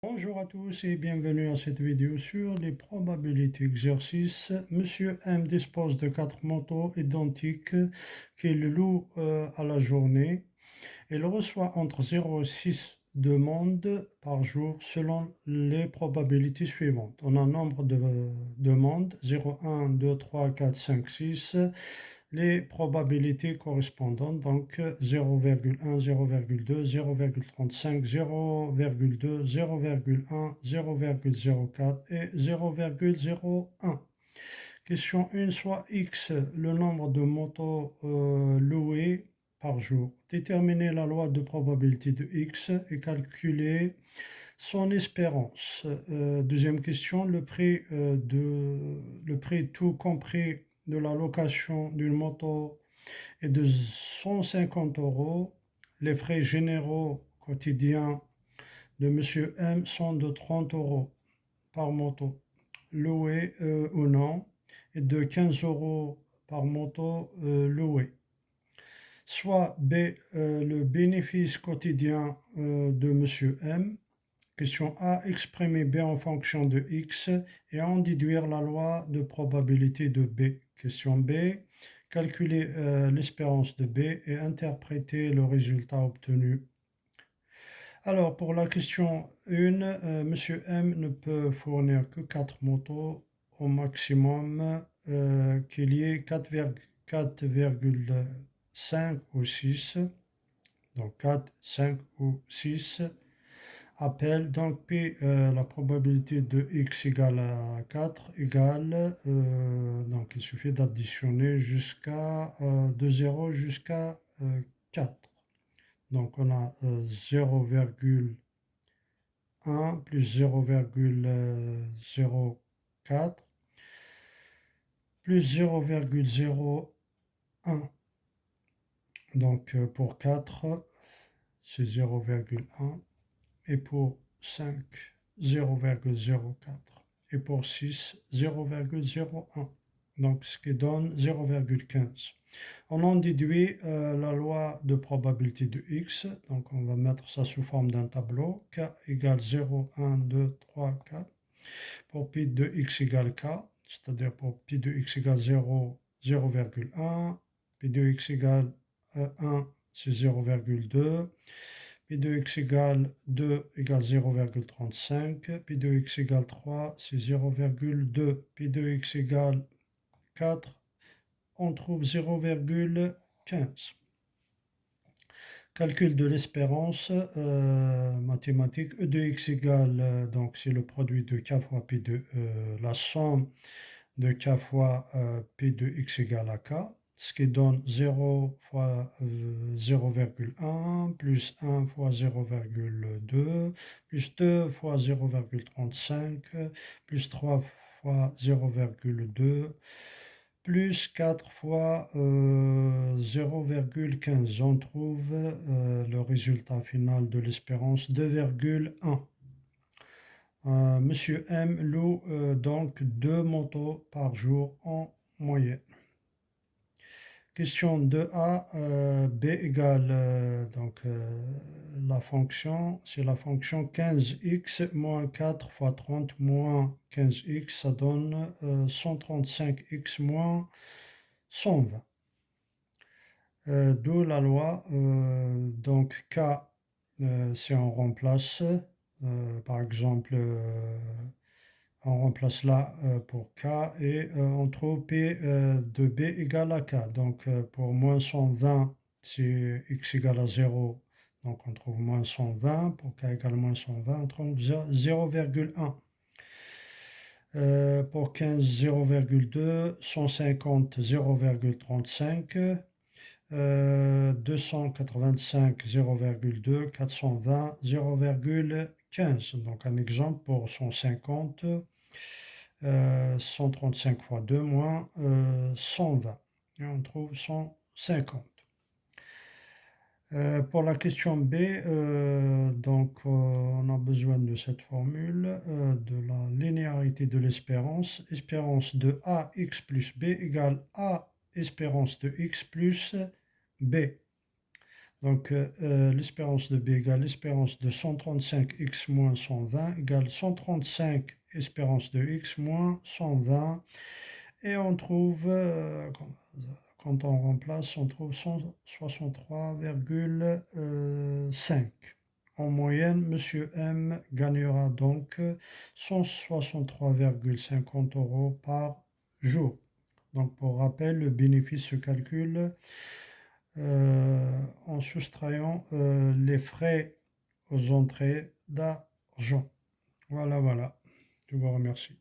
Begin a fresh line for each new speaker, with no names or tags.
Bonjour à tous et bienvenue à cette vidéo sur les probabilités exercices. Monsieur M dispose de 4 motos identiques qu'il loue à la journée. Il reçoit entre 0 et 6 demandes par jour selon les probabilités suivantes. On a un nombre de demandes 0, 1, 2, 3, 4, 5, 6. Les probabilités correspondantes, donc 0,1, 0,2, 0,35, 0,2, 0,1, 0,04 et 0,01. Question 1, soit X, le nombre de motos louées par jour. Déterminer la loi de probabilité de X et calculer son espérance. Deuxième question, le prix tout compris de la location d'une moto est de 150 euros. Les frais généraux quotidiens de Monsieur M sont de 30 euros par moto, louée ou non, et de 15 euros par moto louée. Soit B, le bénéfice quotidien de Monsieur M. Question A, exprimer B en fonction de X et en déduire la loi de probabilité de B. Question B, calculer l'espérance de B et interpréter le résultat obtenu. Alors, pour la question 1, Monsieur M ne peut fournir que 4 motos au maximum, qu'il y ait 4,5 ou 6, donc 4, 5 ou 6 appels. Donc P, la probabilité de X égale à 4 égale, donc il suffit d'additionner jusqu'à de 0 jusqu'à 4. Donc on a 0,1 plus 0,04 plus 0,01. Donc pour 4, c'est 0,1. Et pour 5, 0,04. Et pour 6, 0,01. Donc ce qui donne 0,15. On en déduit la loi de probabilité de X. Donc on va mettre ça sous forme d'un tableau. K égale 0, 1, 2, 3, 4. Pour pi de X égale K, c'est-à-dire pour pi de X égale 0, 0,1. Pi de X égale 1, c'est 0,2. Pi de x égale 2 égale 0,35, pi de x égale 3, c'est 0,2, pi de x égale 4, on trouve 0,15. Calcul de l'espérance mathématique, E de x égale, donc c'est le produit de k fois pi de, la somme de k fois pi de x égale à k, ce qui donne 0 fois 0,1 plus 1 fois 0,2 plus 2 fois 0,35 plus 3 fois 0,2 plus 4 fois 0,15. On trouve le résultat final de l'espérance 2,1. Monsieur M loue donc 2 motos par jour en moyenne. Question 2a, B égale, la fonction, c'est la fonction 15x moins 4 fois 30 moins 15x, ça donne 135x moins 120. D'où la loi, donc K, si on remplace, par exemple, on remplace là pour K et on trouve P de B égale à K. Donc pour moins 120, c'est X égale à 0. Donc on trouve moins 120. Pour K égale moins 120, on trouve 0,1. Pour 15, 0,2. 150, 0,35. 285, 0,2. 420, 0,15. Donc un exemple pour 150. 135 fois 2 moins 120. Et on trouve 150. Pour la question B, on a besoin de cette formule de la linéarité de l'espérance. Espérance de AX plus B égale A espérance de X plus B. Donc, l'espérance de B égale l'espérance de 135x moins 120 égale 135 espérance de x moins 120. Et on trouve, quand on remplace, on trouve 163,5. En moyenne, Monsieur M gagnera donc 163,50 euros par jour. Donc, pour rappel, le bénéfice se calcule en soustrayant les frais aux entrées d'argent. Voilà, voilà. Je vous remercie.